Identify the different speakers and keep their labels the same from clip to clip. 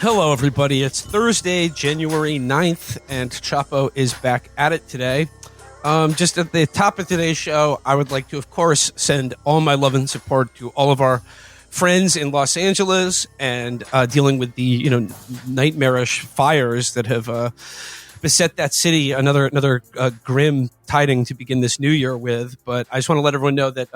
Speaker 1: Hello, everybody. It's Thursday, January 9th, and Chapo is back at it today. Just at the top of today's show, I would like to, of course, send all my love and support to all of our friends in Los Angeles and dealing with the, nightmarish fires that have beset that city. Another grim tiding to begin this new year with. But I just want to let everyone know that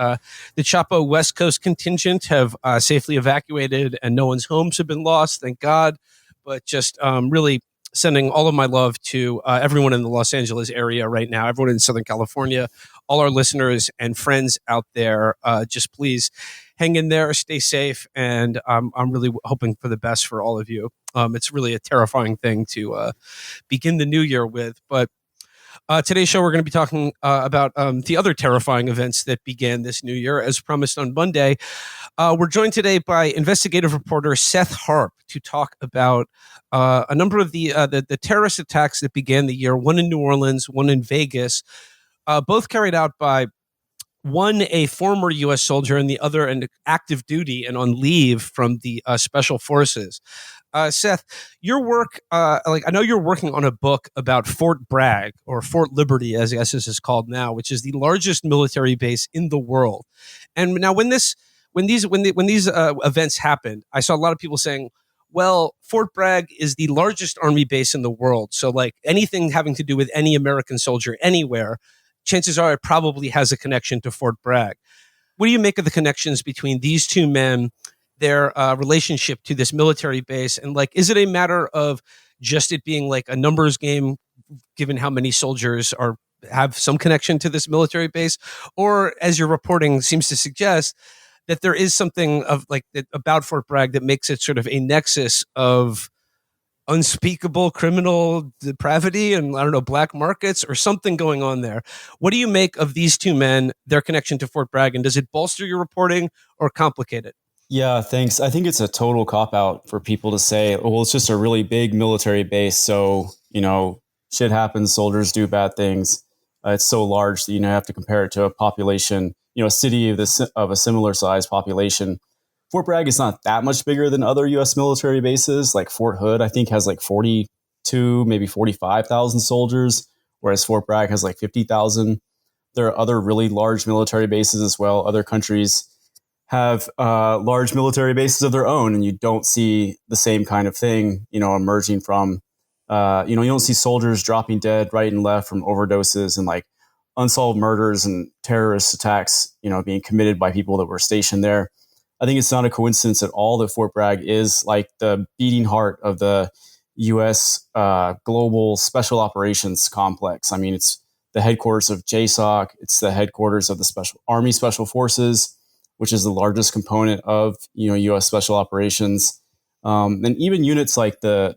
Speaker 1: the Chapo West Coast contingent have safely evacuated and no one's homes have been lost, thank God. But just really sending all of my love to everyone in the Los Angeles area right now, everyone in Southern California, all our listeners and friends out there. Just please hang in there, stay safe, and I'm really hoping for the best for all of you. It's really a terrifying thing to begin the new year with. But today's show, we're going to be talking about the other terrifying events that began this new year. As promised on Monday, we're joined today by investigative reporter Seth Harp to talk about a number of the terrorist attacks that began the year, one in New Orleans, one in Vegas, both carried out by one, a former U.S. soldier, and the other an active duty and on leave from the special forces. Seth, your work, I know you're working on a book about Fort Bragg, or Fort Liberty, as this is called now, which is the largest military base in the world. And now, when these events happened, I saw a lot of people saying, "Well, Fort Bragg is the largest army base in the world, so like anything having to do with any American soldier anywhere, chances are it probably has a connection to Fort Bragg." What do you make of the connections between these two men, their relationship to this military base, and like, is it a matter of just it being like a numbers game, given how many soldiers have some connection to this military base, or as your reporting seems to suggest, that there is something of like that about Fort Bragg that makes it sort of a nexus of unspeakable criminal depravity and, I don't know, black markets or something going on there? What do you make of these two men, their connection to Fort Bragg, and does it bolster your reporting or complicate it?
Speaker 2: Yeah, thanks. I think it's a total cop out for people to say, oh, well, it's just a really big military base. So, shit happens, soldiers do bad things. It's so large that, you have to compare it to a population, a city of a similar size population. Fort Bragg is not that much bigger than other U.S. military bases. Like Fort Hood, I think, has like 42, maybe 45,000 soldiers, whereas Fort Bragg has like 50,000. There are other really large military bases as well. Other countries have large military bases of their own, and you don't see the same kind of thing, emerging from, you don't see soldiers dropping dead right and left from overdoses and like unsolved murders and terrorist attacks, being committed by people that were stationed there. I think it's not a coincidence at all that Fort Bragg is like the beating heart of the U.S. Global Special Operations Complex. I mean, it's the headquarters of JSOC. It's the headquarters of the Army Special Forces, which is the largest component of U.S. Special Operations, and even units like the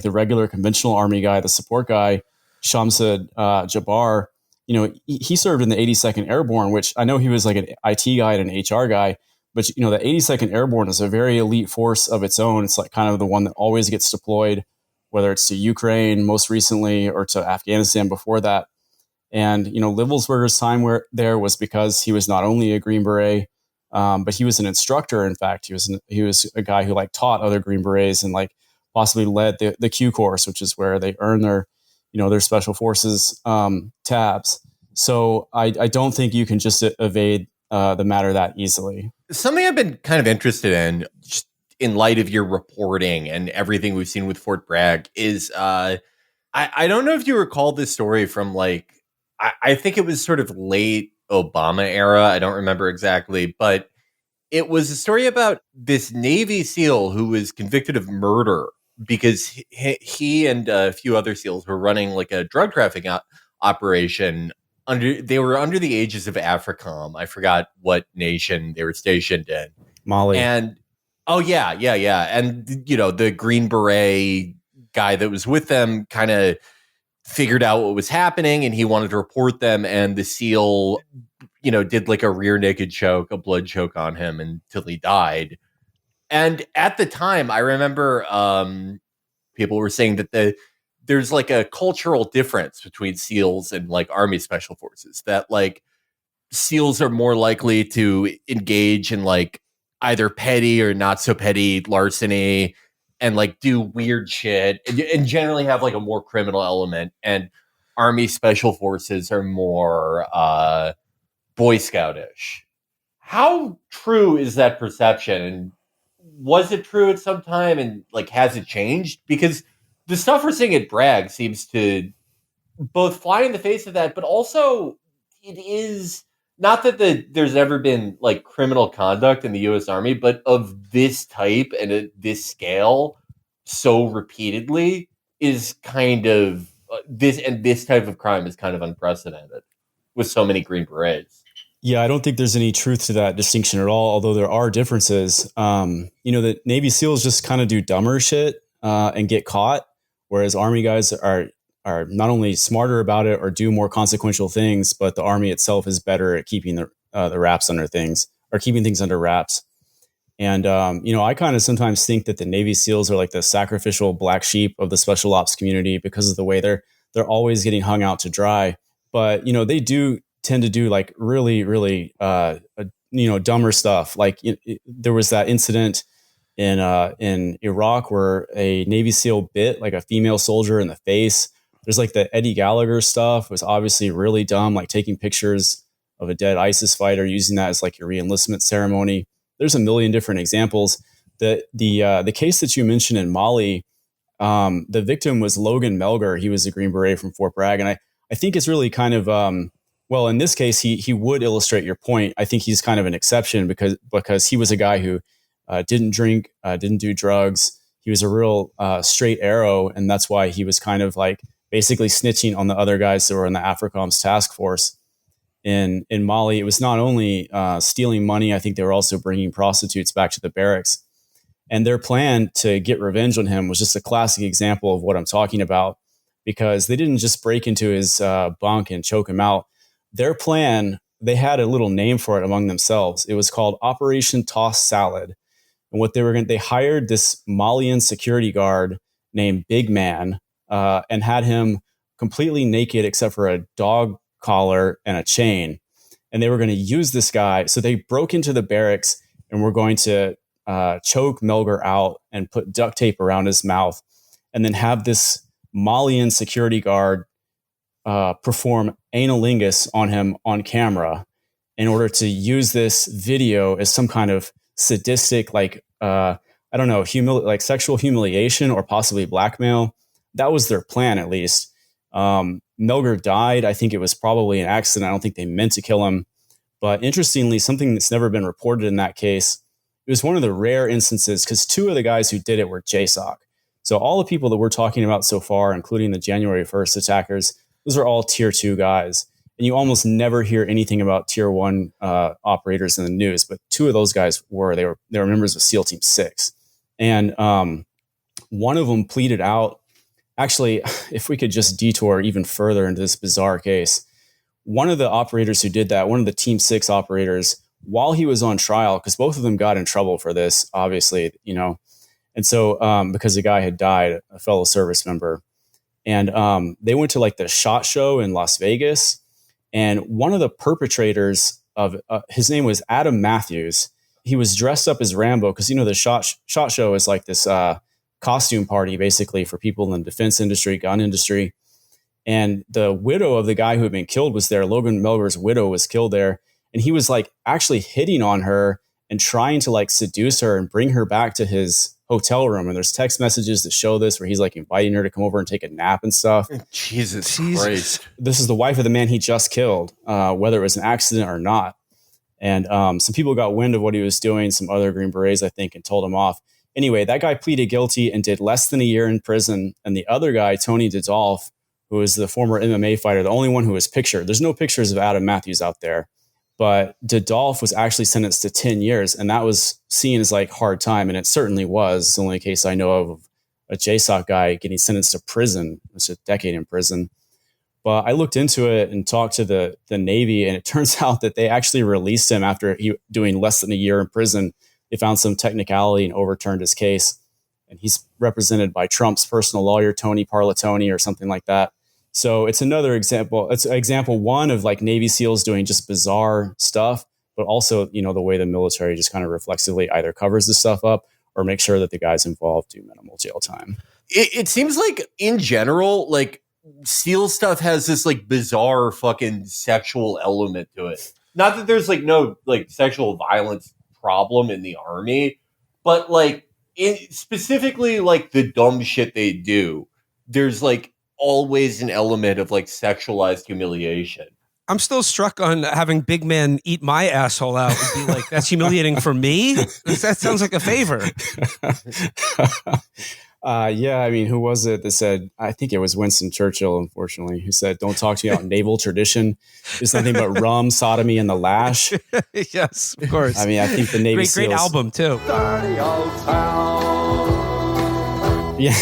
Speaker 2: regular conventional Army guy, the support guy, Shamsud Jabbar. He served in the 82nd Airborne, which I know he was like an IT guy and an HR guy, but the 82nd Airborne is a very elite force of its own. It's like kind of the one that always gets deployed, whether it's to Ukraine most recently or to Afghanistan before that. And, Livelsberger's time there was because he was not only a Green Beret, but he was an instructor. In fact, he was a guy who like taught other Green Berets and like possibly led the Q course, which is where they earn their special forces tabs. So I don't think you can just evade the matter that easily.
Speaker 3: Something I've been kind of interested in, just in light of your reporting and everything we've seen with Fort Bragg, is I don't know if you recall this story from like, I think it was sort of late Obama era. I don't remember exactly, but it was a story about this Navy SEAL who was convicted of murder because he and a few other SEALs were running like a drug trafficking operation. They were under the aegis of AFRICOM. I forgot what nation they were stationed in.
Speaker 2: Mali.
Speaker 3: And yeah. And the Green Beret guy that was with them kind of figured out what was happening, and he wanted to report them. And the SEAL, did like a rear naked choke, a blood choke on him until he died. And at the time, I remember people were saying that there's like a cultural difference between SEALs and like Army Special Forces, that like SEALs are more likely to engage in like either petty or not so petty larceny and like do weird shit and generally have like a more criminal element. And Army Special Forces are more Boy Scoutish. How true is that perception? And was it true at some time? And like, has it changed? Because the stuff we're seeing at Bragg seems to both fly in the face of that, but also it is not that there's ever been like criminal conduct in the U.S. Army, but of this type and at this scale, so repeatedly is kind of this type of crime is kind of unprecedented with so many Green Berets.
Speaker 2: Yeah, I don't think there's any truth to that distinction at all, although there are differences. The Navy SEALs just kind of do dumber shit and get caught, whereas Army guys are not only smarter about it or do more consequential things, but the Army itself is better at keeping the wraps under things or keeping things under wraps. And, I kind of sometimes think that the Navy SEALs are like the sacrificial black sheep of the special ops community because of the way they're always getting hung out to dry. But, they do tend to do like really, really, dumber stuff. Like there was that incident in Iraq where a Navy SEAL bit like a female soldier in the face. There's like the Eddie Gallagher stuff was obviously really dumb, like taking pictures of a dead ISIS fighter, using that as like your re-enlistment ceremony. There's a million different examples. The case that you mentioned in Mali, the victim was Logan Melgar. He was a Green Beret from Fort Bragg. And I think it's really kind of, in this case, he would illustrate your point. I think he's kind of an exception because he was a guy who didn't drink, didn't do drugs. He was a real straight arrow. And that's why he was kind of like basically snitching on the other guys that were in the AFRICOM's task force. In Mali, it was not only stealing money, I think they were also bringing prostitutes back to the barracks. And their plan to get revenge on him was just a classic example of what I'm talking about, because they didn't just break into his bunk and choke him out. Their plan, they had a little name for it among themselves. It was called Operation Toss Salad. And what they hired this Malian security guard named Big Man and had him completely naked except for a dog collar and a chain. And they were going to use this guy. So they broke into the barracks and were going to choke Melgar out and put duct tape around his mouth and then have this Malian security guard perform analingus on him on camera in order to use this video as some kind of sadistic, like, like sexual humiliation or possibly blackmail. That was their plan, at least. Melgar died. I think it was probably an accident. I don't think they meant to kill him. But interestingly, something that's never been reported in that case, it was one of the rare instances because two of the guys who did it were JSOC. So all the people that we're talking about so far, including the January 1st attackers, those are all tier 2 guys. And you almost never hear anything about tier 1 operators in the news. But two of those guys they were members of SEAL Team 6. And one of them pleaded out. Actually, if we could just detour even further into this bizarre case, one of the operators who did that, one of the Team 6 operators, while he was on trial, because both of them got in trouble for this, obviously, and so because the guy had died, a fellow service member, and they went to like the SHOT Show in Las Vegas, and one of the perpetrators of his name was Adam Matthews. He was dressed up as Rambo because the SHOT Show is like this costume party basically for people in the defense industry, gun industry. And the widow of the guy who had been killed was there. Logan Melgar's widow was killed there. And he was like actually hitting on her and trying to like seduce her and bring her back to his hotel room. And there's text messages that show this where he's like inviting her to come over and take a nap and stuff.
Speaker 3: Jesus Christ.
Speaker 2: This is the wife of the man he just killed, whether it was an accident or not. And some people got wind of what he was doing, some other Green Berets, I think, and told him off. Anyway, that guy pleaded guilty and did less than a year in prison. And the other guy, Tony Didolf, who was the former MMA fighter, the only one who was pictured. There's no pictures of Adam Matthews out there. But Didolf was actually sentenced to 10 years. And that was seen as like hard time. And it certainly was. It's the only case I know of a JSOC guy getting sentenced to prison. It's a decade in prison. But I looked into it and talked to the Navy. And it turns out that they actually released him after doing less than a year in prison. They found some technicality and overturned his case. And he's represented by Trump's personal lawyer, Tony Parlatoni, or something like that. So it's another example. It's example one of like Navy SEALs doing just bizarre stuff, but also, the way the military just kind of reflexively either covers this stuff up or make sure that the guys involved do minimal jail time.
Speaker 3: It seems like in general, like SEAL stuff has this like bizarre fucking sexual element to it. Not that there's like no like sexual violence problem in the Army, but like specifically like the dumb shit they do, there's like always an element of like sexualized humiliation.
Speaker 1: I'm still struck on having big men eat my asshole out and be like, that's humiliating for me? That sounds like a favor.
Speaker 2: Yeah, I mean, who was it that said, I think it was Winston Churchill, unfortunately, who said, don't talk to me about naval tradition. There's nothing but rum, sodomy, and the lash.
Speaker 1: Yes, of course.
Speaker 2: I mean, I think the Navy
Speaker 1: great
Speaker 2: SEALs...
Speaker 1: album, too.
Speaker 2: Yeah.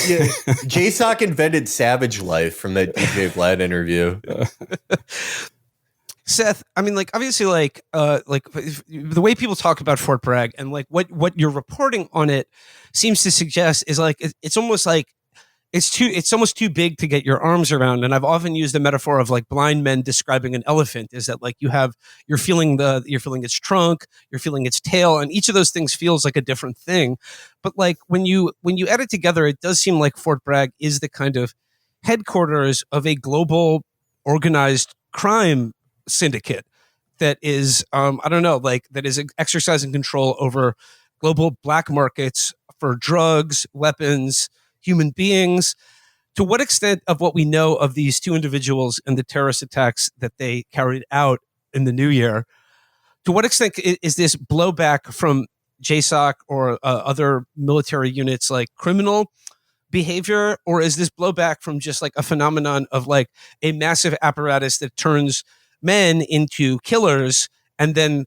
Speaker 3: JSOC invented Savage Life from that DJ Vlad interview.
Speaker 1: Seth, I mean, like, obviously, like the way people talk about Fort Bragg and like what you're reporting on it seems to suggest is like it's almost like it's almost too big to get your arms around. And I've often used the metaphor of like blind men describing an elephant, is that like you're feeling its trunk, you're feeling its tail, and each of those things feels like a different thing. But like when you add it together, it does seem like Fort Bragg is the kind of headquarters of a global organized crime syndicate that is I don't know, like that is exercising control over global black markets for drugs, weapons, human beings. To what extent of what we know of these two individuals and the terrorist attacks that they carried out in the new year, to what extent is this blowback from JSOC or other military units like criminal behavior, or is this blowback from just like a phenomenon of like a massive apparatus that turns men into killers and then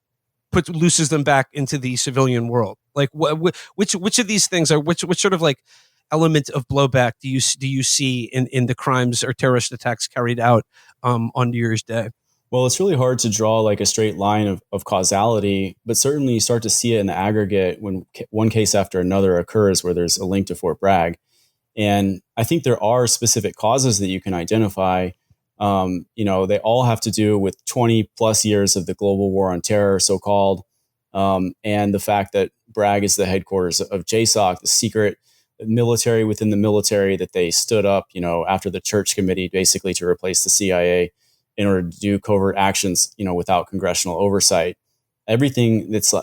Speaker 1: looses them back into the civilian world? Like which of these things are which sort of like element of blowback do you see in the crimes or terrorist attacks carried out on New Year's Day?
Speaker 2: Well, it's really hard to draw like a straight line of causality, but certainly you start to see it in the aggregate when one case after another occurs where there's a link to Fort Bragg. And I think there are specific causes that you can identify. They all have to do with 20 plus years of the global war on terror, so-called, and the fact that Bragg is the headquarters of JSOC, the secret military within the military that they stood up, after the Church Committee, basically to replace the CIA in order to do covert actions, without congressional oversight. Everything that's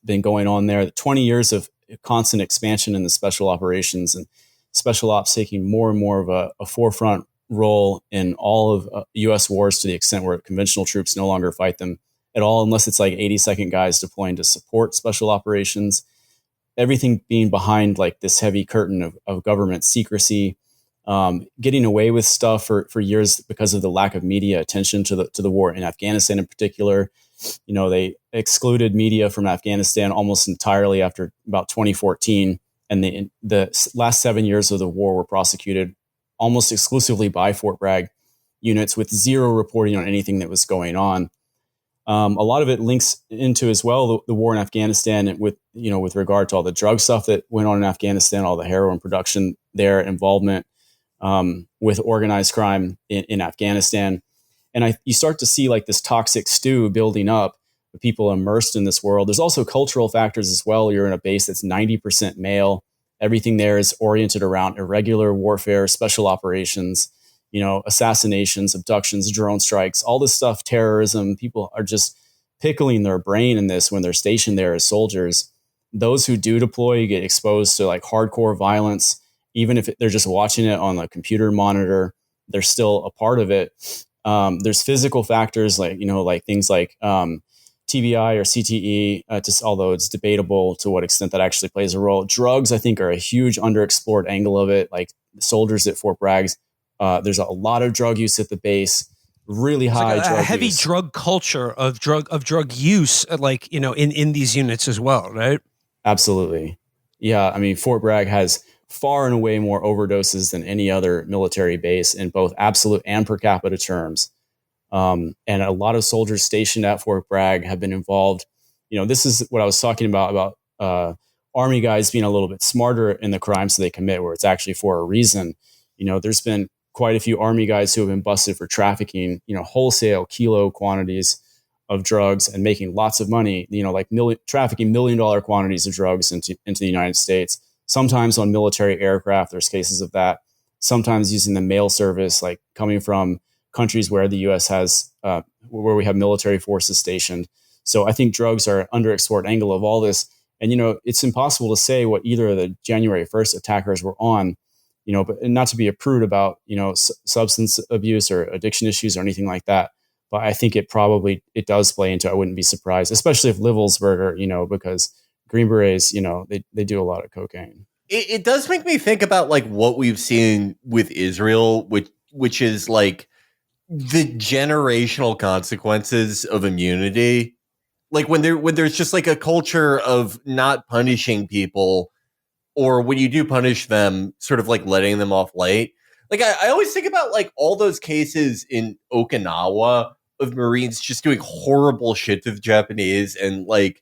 Speaker 2: been going on there, the 20 years of constant expansion in the special operations and special ops taking more and more of a forefront role in all of U.S. wars, to the extent where conventional troops no longer fight them at all, unless it's like 82nd guys deploying to support special operations. Everything being behind like this heavy curtain of government secrecy, getting away with stuff for years because of the lack of media attention to the war in Afghanistan in particular. They excluded media from Afghanistan almost entirely after about 2014. And the last 7 years of the war were prosecuted almost exclusively by Fort Bragg units with zero reporting on anything that was going on. A lot of it links into as well the war in Afghanistan with regard to all the drug stuff that went on in Afghanistan, all the heroin production there, involvement with organized crime in Afghanistan. And you start to see like this toxic stew building up with people immersed in this world. There's also cultural factors as well. You're in a base that's 90% male. Everything there is oriented around irregular warfare, special operations, assassinations, abductions, drone strikes, all this stuff, terrorism. People are just pickling their brain in this when they're stationed there as soldiers. Those who do deploy get exposed to like hardcore violence. Even if they're just watching it on a computer monitor, they're still a part of it. There's physical factors like things like TBI or CTE, although it's debatable to what extent that actually plays a role. Drugs, I think, are a huge underexplored angle of it. Like soldiers at Fort Bragg, there's a lot of drug use at the base, really high
Speaker 1: like
Speaker 2: drug
Speaker 1: heavy
Speaker 2: use.
Speaker 1: Drug culture of drug use, in these units as well, right?
Speaker 2: Absolutely. Yeah, I mean, Fort Bragg has far and away more overdoses than any other military base in both absolute and per capita terms. And a lot of soldiers stationed at Fort Bragg have been involved. This is what I was talking about Army guys being a little bit smarter in the crimes they commit, where it's actually for a reason. There's been quite a few Army guys who have been busted for trafficking, wholesale kilo quantities of drugs and making lots of money, like trafficking $1 million quantities of drugs into the United States, sometimes on military aircraft. There's cases of that, sometimes using the mail service, like coming from countries where the U.S. has, where we have military forces stationed. So I think drugs are under export angle of all this. And, it's impossible to say what either of the January 1st attackers were on, but not to be a prude about, substance abuse or addiction issues or anything like that. But I think it does play into, I wouldn't be surprised, especially if Livelsberger, because Green Berets, they do a lot of cocaine.
Speaker 3: It does make me think about like what we've seen with Israel, which is like the generational consequences of immunity. Like when there's just like a culture of not punishing people, or when you do punish them, sort of like letting them off light. Like I always think about like all those cases in Okinawa of Marines just doing horrible shit to the Japanese, and like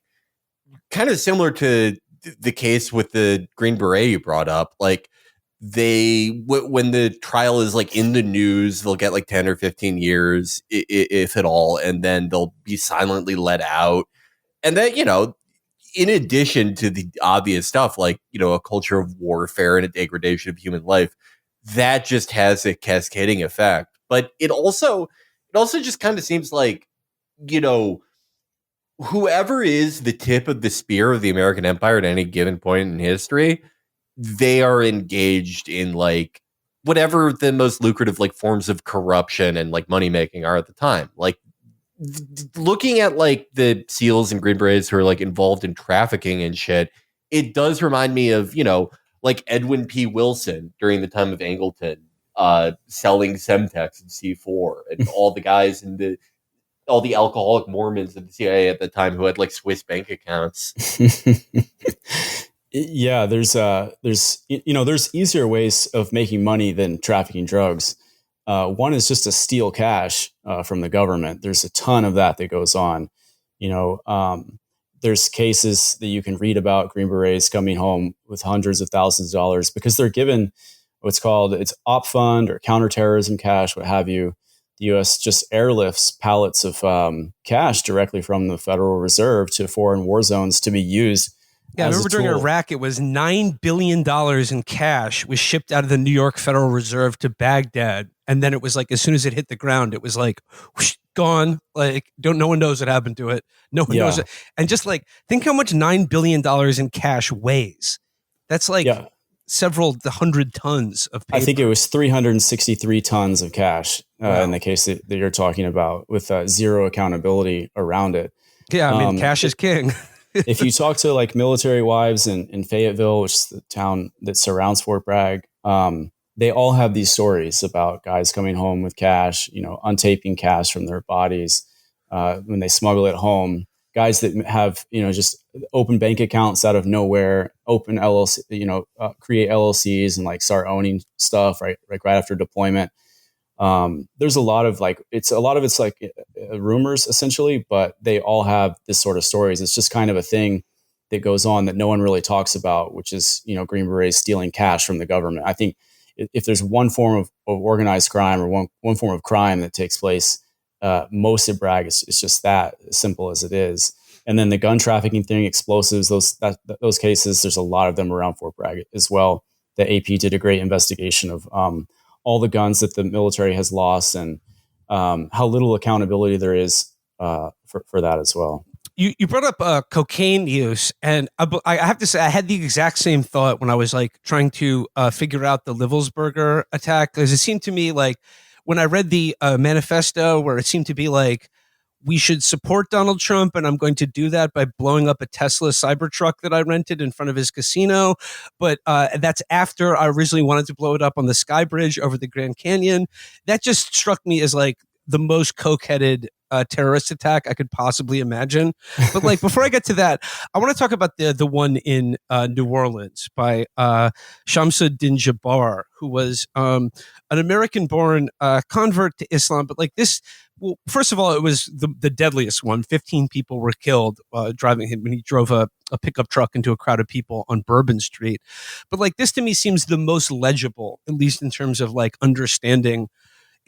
Speaker 3: kind of similar to the case with the Green Beret you brought up. Like when the trial is like in the news, they'll get like 10 or 15 years, if at all, and then they'll be silently let out. And then, in addition to the obvious stuff, like, a culture of warfare and a degradation of human life, that just has a cascading effect. But it also just kind of seems like, whoever is the tip of the spear of the American empire at any given point in history, they are engaged in like whatever the most lucrative like forms of corruption and like money making are at the time. Like looking at like the SEALs and Green Berets who are like involved in trafficking and shit, it does remind me of, like Edwin P. Wilson during the time of Angleton, selling Semtex and C4, and all the guys in all the alcoholic Mormons in the CIA at the time who had like Swiss bank accounts.
Speaker 2: Yeah, there's easier ways of making money than trafficking drugs. One is just to steal cash from the government. There's a ton of that goes on. There's cases that you can read about Green Berets coming home with hundreds of thousands of dollars because they're given it's op fund or counterterrorism cash, what have you. The U.S. just airlifts pallets of cash directly from the Federal Reserve to foreign war zones to be used.
Speaker 1: Yeah, I remember during Iraq, it was $9 billion in cash was shipped out of the New York Federal Reserve to Baghdad. And then it was like, as soon as it hit the ground, it was like, whoosh, gone. Like, no one knows what happened to it. No one knows it. And just like, think how much $9 billion in cash weighs. That's like several hundred tons of paper.
Speaker 2: I think it was 363 tons of cash in the case that you're talking about, with zero accountability around it.
Speaker 1: Yeah, I mean, cash is king.
Speaker 2: If you talk to like military wives in Fayetteville, which is the town that surrounds Fort Bragg, they all have these stories about guys coming home with cash, untaping cash from their bodies when they smuggle it home. Guys that have, just open bank accounts out of nowhere, open LLC, create LLCs and like start owning stuff right after deployment. There's a lot of it's like rumors essentially, but they all have this sort of stories. It's just kind of a thing that goes on that no one really talks about, which is, Green Berets stealing cash from the government. I think if there's one form of organized crime or one form of crime that takes place, most at Bragg is just that, as simple as it is. And then the gun trafficking thing, explosives, those cases, there's a lot of them around Fort Bragg as well. The AP did a great investigation of all the guns that the military has lost and how little accountability there is for that as well.
Speaker 1: You brought up cocaine use, and I have to say I had the exact same thought when I was like trying to figure out the Livelsberger attack, because it seemed to me like when I read the manifesto where it seemed to be like, we should support Donald Trump, and I'm going to do that by blowing up a Tesla Cybertruck that I rented in front of his casino. But that's after I originally wanted to blow it up on the Sky Bridge over the Grand Canyon. That just struck me as like the most coke-headed terrorist attack I could possibly imagine. But like before I get to that, I want to talk about the one in New Orleans by Shamsuddin Jabbar, who was an American-born convert to Islam. But like this, well, first of all, it was the deadliest one. 15 people were killed driving him when he drove a pickup truck into a crowd of people on Bourbon Street. But like this to me seems the most legible, at least in terms of like understanding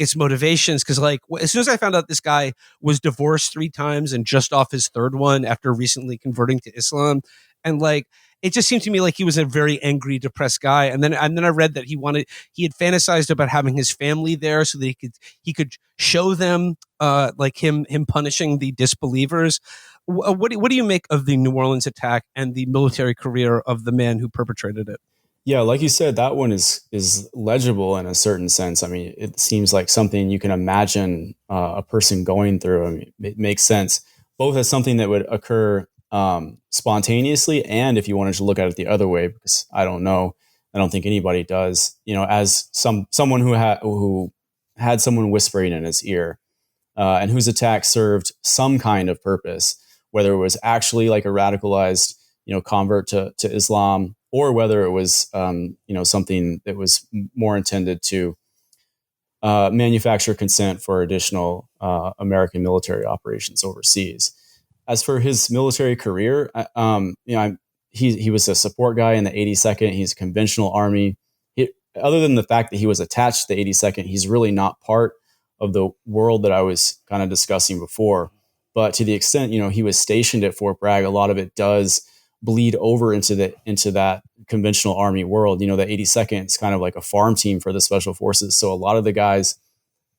Speaker 1: its motivations. Because like as soon as I found out this guy was divorced 3 times and just off his 3rd one after recently converting to Islam, and like it just seemed to me like he was a very angry, depressed guy. And then I read that he had fantasized about having his family there so that he could show them like him punishing the disbelievers. What do you make of the New Orleans attack and the military career of the man who perpetrated it?
Speaker 2: Yeah, like you said, that one is legible in a certain sense. I mean, it seems like something you can imagine a person going through. I mean, it makes sense, both as something that would occur spontaneously, and if you wanted to look at it the other way, because I don't think anybody does. You know, as someone who had someone whispering in his ear, and whose attack served some kind of purpose, whether it was actually like a radicalized, convert to Islam, or whether it was, something that was more intended to manufacture consent for additional American military operations overseas. As for his military career, he was a support guy in the 82nd. He's a conventional army. Other than the fact that he was attached to the 82nd, he's really not part of the world that I was kind of discussing before. But to the extent, he was stationed at Fort Bragg, a lot of it does bleed over into that conventional army world. The 82nd is kind of like a farm team for the special forces. So a lot of the guys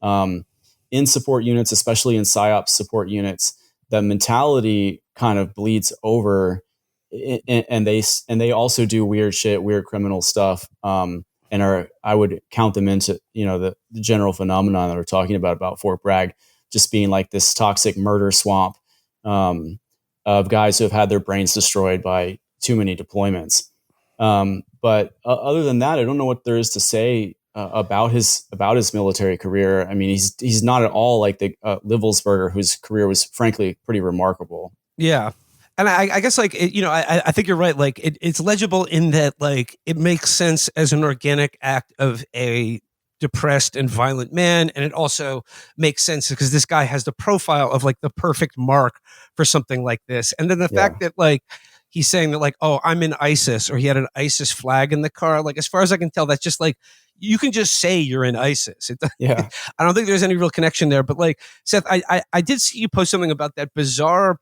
Speaker 2: in support units, especially in PSYOP support units, the mentality kind of bleeds over, and they also do weird shit, weird criminal stuff, and I would count them into the general phenomenon that we're talking about Fort Bragg just being like this toxic murder swamp of guys who have had their brains destroyed by too many deployments. But other than that, I don't know what there is to say about his military career. I mean, he's not at all like the Livelsberger, whose career was frankly pretty remarkable.
Speaker 1: Yeah. And I guess like, I think you're right. Like it's legible in that like it makes sense as an organic act of a depressed and violent man. And it also makes sense because this guy has the profile of like the perfect mark for something like this. And then the fact that like, he's saying that like, oh, I'm in ISIS, or he had an ISIS flag in the car. Like, as far as I can tell, that's just like, you can just say you're in ISIS. I don't think there's any real connection there. But like, Seth, I did see you post something about that bizarre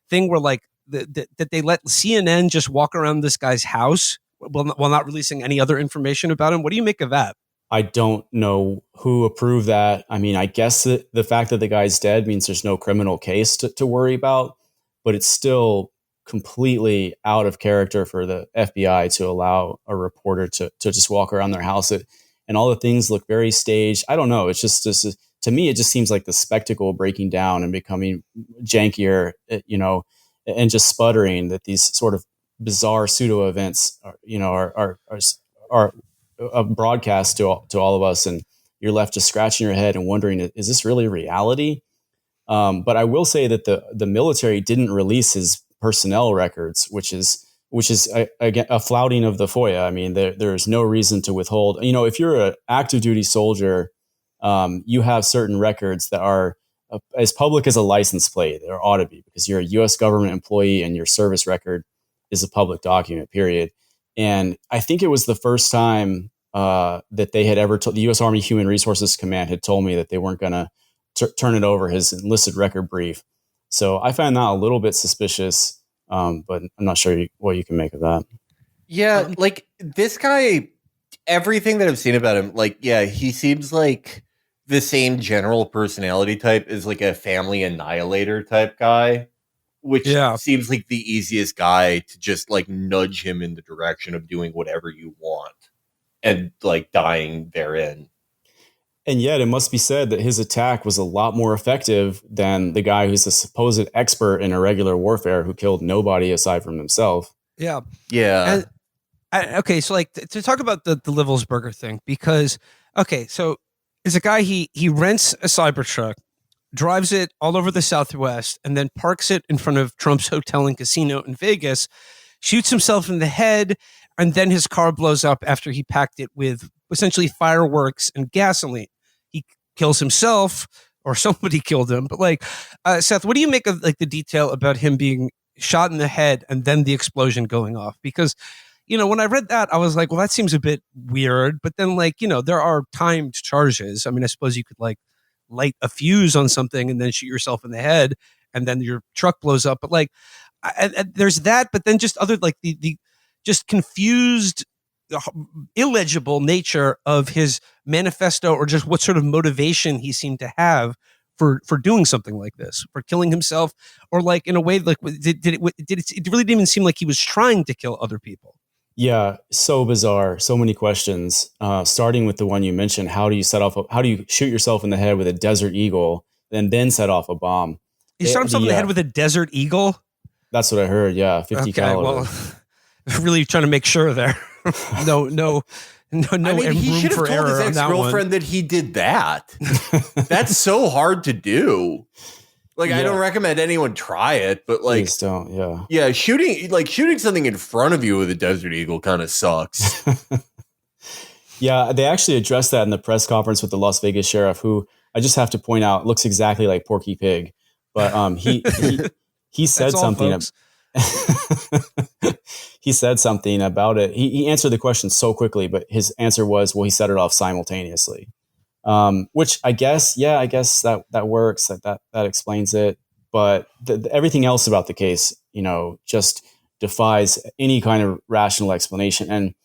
Speaker 1: thing where like that they let CNN just walk around this guy's house while not releasing any other information about him. What do you make of that?
Speaker 2: I don't know who approved that. I mean, I guess that the fact that the guy's dead means there's no criminal case to worry about, but it's still completely out of character for the FBI to allow a reporter to just walk around their house, and all the things look very staged. I don't know. It's just to me, it just seems like the spectacle breaking down and becoming jankier, and just sputtering, that these sort of bizarre pseudo events are broadcast to all of us, and you're left just scratching your head and wondering, is this really reality? But I will say that the military didn't release his personnel records, which is again a flouting of the FOIA. I mean, there's no reason to withhold. If you're an active duty soldier, you have certain records that are as public as a license plate. There ought to be, because you're a U.S. government employee and your service record is a public document, period. And I think it was the first time that they had ever the U.S. Army Human Resources Command had told me that they weren't going to turn it over, his enlisted record brief. So I find that a little bit suspicious, but I'm not sure what you can make of that.
Speaker 3: Yeah, like this guy, everything that I've seen about him, like, yeah, he seems like the same general personality type as like a family annihilator type guy, which seems like the easiest guy to just like nudge him in the direction of doing whatever you want and like dying therein.
Speaker 2: And yet it must be said that his attack was a lot more effective than the guy who's a supposed expert in irregular warfare who killed nobody aside from himself.
Speaker 1: Yeah.
Speaker 3: Yeah.
Speaker 1: Okay, so like to talk about the Livelsberger thing, because so it's a guy, he rents a Cybertruck, drives it all over the Southwest, and then parks it in front of Trump's hotel and casino in Vegas, shoots himself in the head, and then his car blows up after he packed it with essentially fireworks and gasoline. He kills himself, or somebody killed him. But like, Seth, what do you make of like the detail about him being shot in the head and then the explosion going off? Because when I read that, I was like, well, that seems a bit weird. But then, like, there are timed charges. I mean, I suppose you could like light a fuse on something and then shoot yourself in the head, and then your truck blows up. But like, there's that. But then just other like the just confused, illegible nature of his manifesto, or just what sort of motivation he seemed to have for doing something like this, for killing himself, or like in a way, like it really didn't even seem like he was trying to kill other people.
Speaker 2: Yeah, so bizarre. So many questions. Starting with the one you mentioned, how do you shoot yourself in the head with a Desert Eagle and then set off a bomb?
Speaker 1: He shot himself in the head with a Desert Eagle?
Speaker 2: That's what I heard. Yeah, 50 caliber.
Speaker 1: Well, really trying to make sure there. No. I mean,
Speaker 3: he should have told his ex-girlfriend that he did that. That's so hard to do. Like, yeah. I don't recommend anyone try it, but like,
Speaker 2: please don't.
Speaker 3: Yeah. Shooting something in front of you with a Desert Eagle kind of sucks.
Speaker 2: Yeah. They actually addressed that in the press conference with the Las Vegas sheriff, who I just have to point out looks exactly like Porky Pig, but he said something. He said something about it. He answered the question so quickly, but his answer was, well, he set it off simultaneously. Which I guess that works. That explains it. But everything else about the case, just defies any kind of rational explanation. And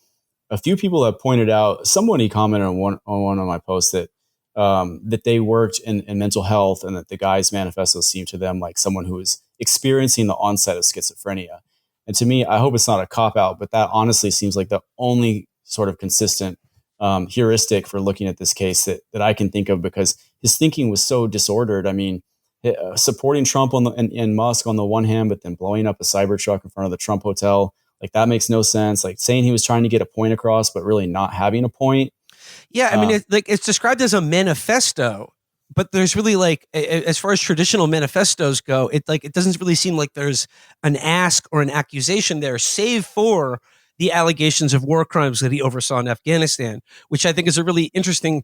Speaker 2: a few people have pointed out, somebody commented on one of my posts that they worked in mental health, and that the guy's manifesto seemed to them like someone who was experiencing the onset of schizophrenia. And to me, I hope it's not a cop-out, but that honestly seems like the only sort of consistent heuristic for looking at this case that I can think of, because his thinking was so disordered. I mean, supporting Trump and Musk on the one hand, but then blowing up a Cybertruck in front of the Trump hotel, like that makes no sense. Like saying he was trying to get a point across, but really not having a point.
Speaker 1: Yeah, I mean, it's described as a manifesto, but there's really like, as far as traditional manifestos go, it doesn't really seem like there's an ask or an accusation there, save for the allegations of war crimes that he oversaw in Afghanistan, which I think is a really interesting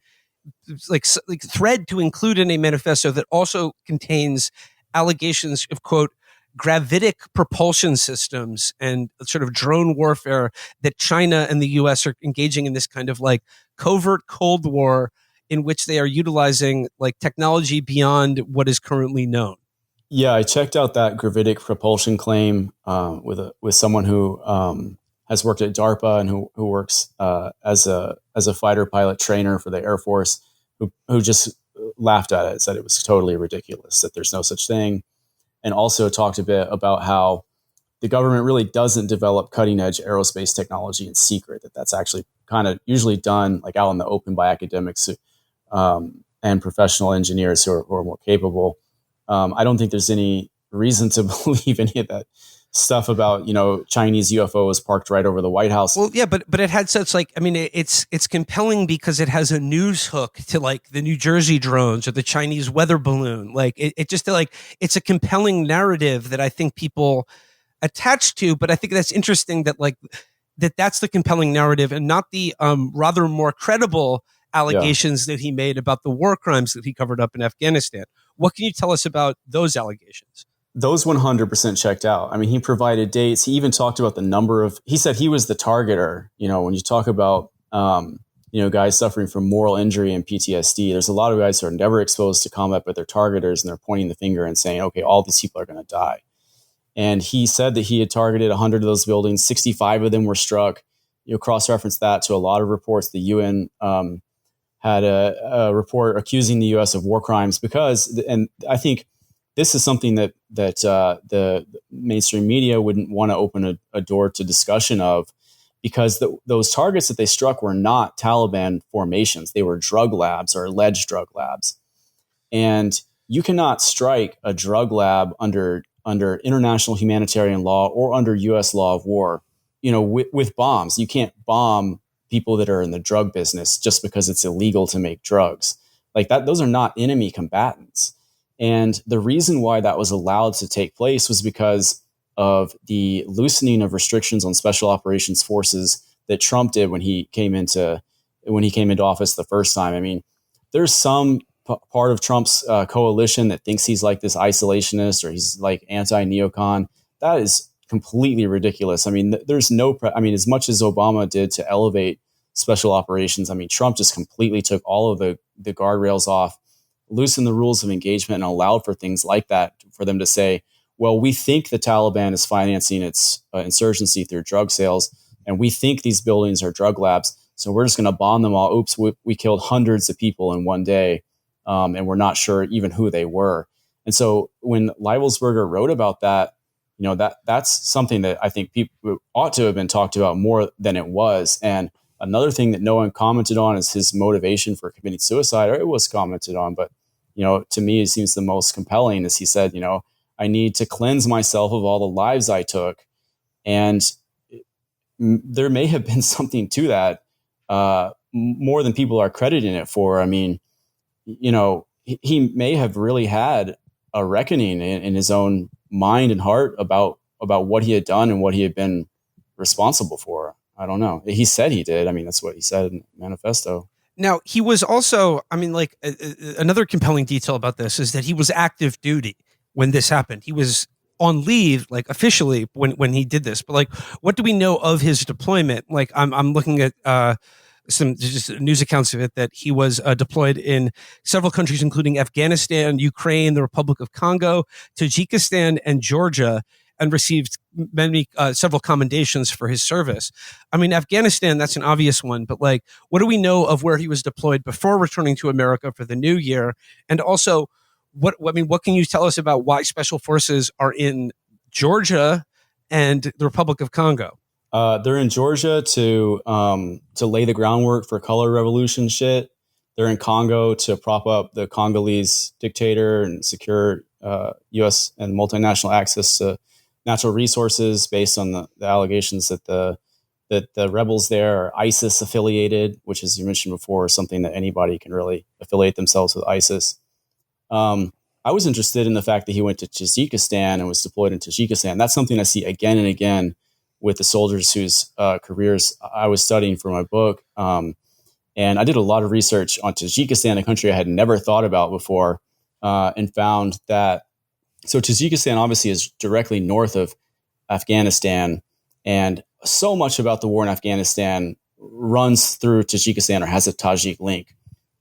Speaker 1: like thread to include in a manifesto that also contains allegations of, quote, gravitic propulsion systems and sort of drone warfare, that China and the US are engaging in this kind of like covert Cold War in which they are utilizing like technology beyond what is currently known.
Speaker 2: Yeah, I checked out that gravitic propulsion claim with someone who has worked at DARPA and who works as a fighter pilot trainer for the Air Force, who just laughed at it, said it was totally ridiculous, that there's no such thing, and also talked a bit about how the government really doesn't develop cutting edge aerospace technology in secret, that's actually kind of usually done like out in the open by academics and professional engineers who are more capable. I don't think there's any reason to believe any of that stuff about, Chinese UFOs parked right over the White House.
Speaker 1: Well, yeah, but it had such like, I mean, it's compelling because it has a news hook to like the New Jersey drones or the Chinese weather balloon. Like it just like, it's a compelling narrative that I think people attach to, but I think that's interesting that like, that's the compelling narrative and not the rather more credible allegations that he made about the war crimes that he covered up in Afghanistan. What can you tell us about those allegations?
Speaker 2: Those 100% checked out. I mean, he provided dates. He even talked about the number of, he said he was the targeter. When you talk about, guys suffering from moral injury and PTSD, there's a lot of guys who are never exposed to combat, but they're targeters and they're pointing the finger and saying, okay, all these people are going to die. And he said that he had targeted 100 of those buildings. 65 of them were struck. Cross-reference that to a lot of reports. The UN had a report accusing the U.S. of war crimes because, and I think this is something that the mainstream media wouldn't want to open a door to discussion of, because those targets that they struck were not Taliban formations. They were drug labs or alleged drug labs. And you cannot strike a drug lab under international humanitarian law or under U.S. law of war, with bombs. You can't bomb people that are in the drug business just because it's illegal to make drugs. Like that, those are not enemy combatants. And the reason why that was allowed to take place was because of the loosening of restrictions on special operations forces that Trump did when he came into office the first time. I mean, there's some part of Trump's coalition that thinks he's like this isolationist or he's like anti-neocon. That is completely ridiculous. I mean, there's no, as much as Obama did to elevate special operations, I mean, Trump just completely took all of the guardrails off, loosened the rules of engagement, and allowed for things like that, for them to say, well, we think the Taliban is financing its insurgency through drug sales, and we think these buildings are drug labs, so we're just going to bomb them all. Oops, we killed hundreds of people in one day, and we're not sure even who they were. And so when Leibelsberger wrote about that, that's something that I think people ought to have been talked about more than it was. And another thing that no one commented on is his motivation for committing suicide, or it was commented on, but to me, it seems the most compelling is he said, I need to cleanse myself of all the lives I took. And there may have been something to that, more than people are crediting it for. I mean, he may have really had a reckoning in his own mind and heart about what he had done and what he had been responsible for. I don't know. He said he did. I mean, that's what he said in the manifesto.
Speaker 1: Now, he was also, another compelling detail about this is that he was active duty when this happened. He was on leave, like officially when he did this. But like, what do we know of his deployment? Like, I'm looking at some just news accounts of it, that he was deployed in several countries, including Afghanistan, Ukraine, the Republic of Congo, Tajikistan, and Georgia, and received several commendations for his service. I mean, Afghanistan, that's an obvious one, but like, what do we know of where he was deployed before returning to America for the new year? And also, what can you tell us about why special forces are in Georgia and the Republic of Congo?
Speaker 2: They're in Georgia to lay the groundwork for color revolution shit. They're in Congo to prop up the Congolese dictator and secure U.S. and multinational access to natural resources, based on the allegations that the rebels there are ISIS affiliated, which, as you mentioned before, is something that anybody can really affiliate themselves with ISIS. I was interested in the fact that he went to Tajikistan and was deployed in Tajikistan. That's something I see again and again with the soldiers whose careers I was studying for my book. And I did a lot of research on Tajikistan, a country I had never thought about before, and found that, so Tajikistan obviously is directly north of Afghanistan, and so much about the war in Afghanistan runs through Tajikistan or has a Tajik link.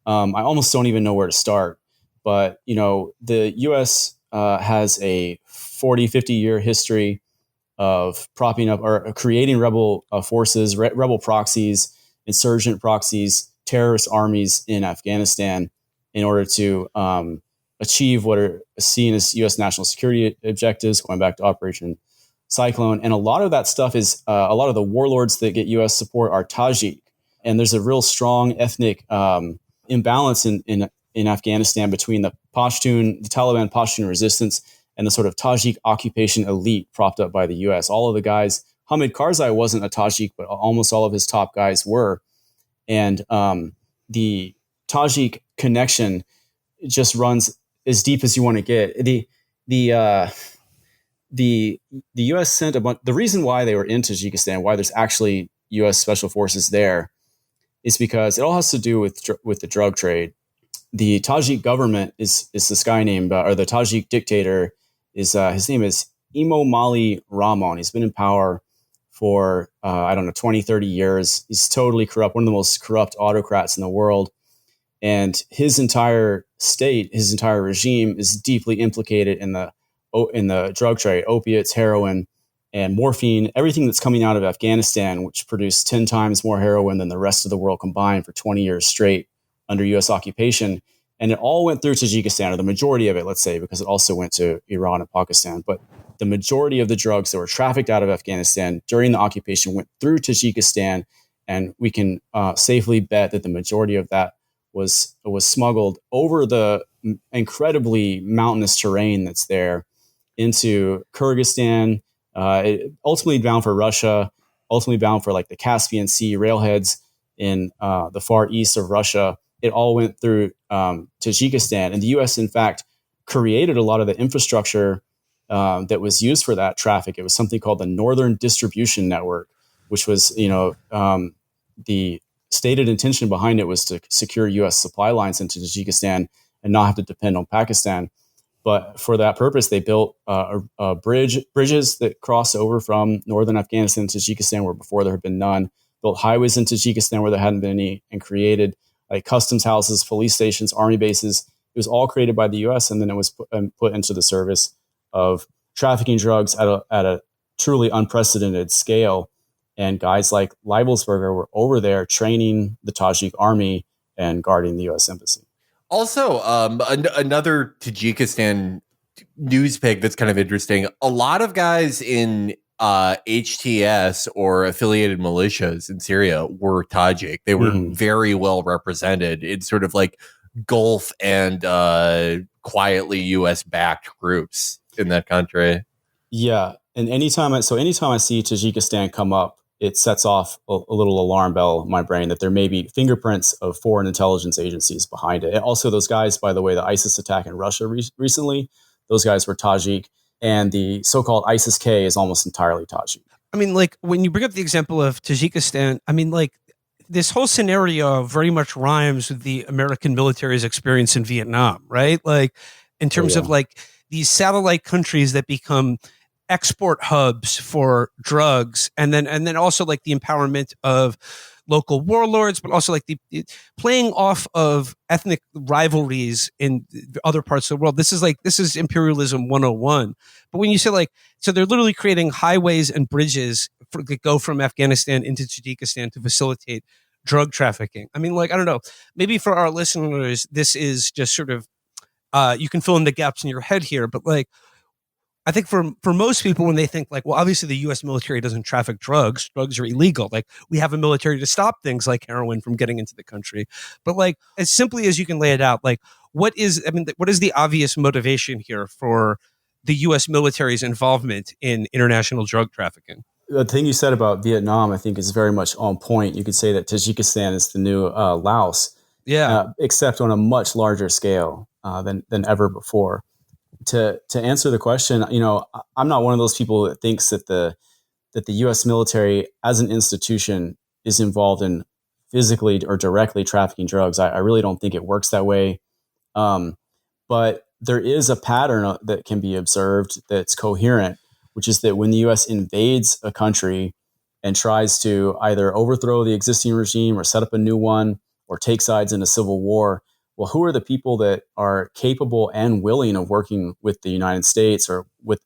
Speaker 2: I almost don't even know where to start. But, the U.S. Has a 40, 50-year history of propping up or creating rebel forces, rebel proxies, insurgent proxies, terrorist armies in Afghanistan in order to achieve what are seen as U.S. national security objectives, going back to Operation Cyclone. And a lot of that stuff is a lot of the warlords that get U.S. support are Tajik. And there's a real strong ethnic imbalance in Afghanistan between the Taliban Pashtun resistance and the sort of Tajik occupation elite propped up by the U.S. All of the guys, Hamid Karzai wasn't a Tajik, but almost all of his top guys were. And the Tajik connection just runs as deep as you want to get. The U.S. sent a bunch. The reason why they were in Tajikistan, why there's actually U.S. special forces there, is because it all has to do with the drug trade. The Tajik government is this guy named, or the Tajik dictator is, his name is Emomali Rahmon. He's been in power for, 20, 30 years. He's totally corrupt, one of the most corrupt autocrats in the world. And his entire state, his entire regime is deeply implicated in the drug trade, opiates, heroin, and morphine, everything that's coming out of Afghanistan, which produced 10 times more heroin than the rest of the world combined for 20 years straight under U.S. occupation. And it all went through Tajikistan, or the majority of it, let's say, because it also went to Iran and Pakistan. But the majority of the drugs that were trafficked out of Afghanistan during the occupation went through Tajikistan. And we can safely bet that the majority of that was smuggled over the incredibly mountainous terrain that's there into Kyrgyzstan, ultimately bound for Russia, ultimately bound for like the Caspian Sea railheads in the far east of Russia. It all went through Tajikistan. And the U.S., in fact, created a lot of the infrastructure that was used for that traffic. It was something called the Northern Distribution Network, which was, the stated intention behind it was to secure U.S. supply lines into Tajikistan and not have to depend on Pakistan. But for that purpose, they built bridges that cross over from northern Afghanistan to Tajikistan, where before there had been none. Built highways in Tajikistan where there hadn't been any, and created like customs houses, police stations, army bases. It was all created by the U.S. and then it was put into the service of trafficking drugs at a truly unprecedented scale. And guys like Leibelsberger were over there training the Tajik army and guarding the U.S. embassy.
Speaker 3: Also, another Tajikistan news peg that's kind of interesting. A lot of guys in HTS or affiliated militias in Syria were Tajik. They were very well represented in sort of like Gulf and quietly U.S. backed groups in that country.
Speaker 2: Yeah, and anytime I see Tajikistan come up, it sets off a little alarm bell in my brain that there may be fingerprints of foreign intelligence agencies behind it. And also those guys, by the way, the ISIS attack in Russia recently, those guys were Tajik, and the so-called ISIS-K is almost entirely Tajik.
Speaker 1: I mean, like, when you bring up the example of Tajikistan, I mean, like, this whole scenario very much rhymes with the American military's experience in Vietnam, right? Like, in terms of like these satellite countries that become export hubs for drugs, and then also like the empowerment of local warlords, but also like the playing off of ethnic rivalries in other parts of the world. This is imperialism 101. But when you say like, so they're literally creating highways and bridges that go from Afghanistan into Tajikistan to facilitate drug trafficking. I mean, like, I don't know, maybe for our listeners, this is just sort of, you can fill in the gaps in your head here, but like, I think for most people, when they think like, well, obviously the U.S. military doesn't traffic drugs. Drugs are illegal. Like, we have a military to stop things like heroin from getting into the country. But like, as simply as you can lay it out, like, what is the obvious motivation here for the U.S. military's involvement in international drug trafficking?
Speaker 2: The thing you said about Vietnam, I think, is very much on point. You could say that Tajikistan is the new Laos, except on a much larger scale than ever before. To answer the question, you know, I'm not one of those people that thinks that the U.S. military as an institution is involved in physically or directly trafficking drugs. I really don't think it works that way. But there is a pattern that can be observed that's coherent, which is that when the U.S. invades a country and tries to either overthrow the existing regime or set up a new one or take sides in a civil war, well, who are the people that are capable and willing of working with the United States or with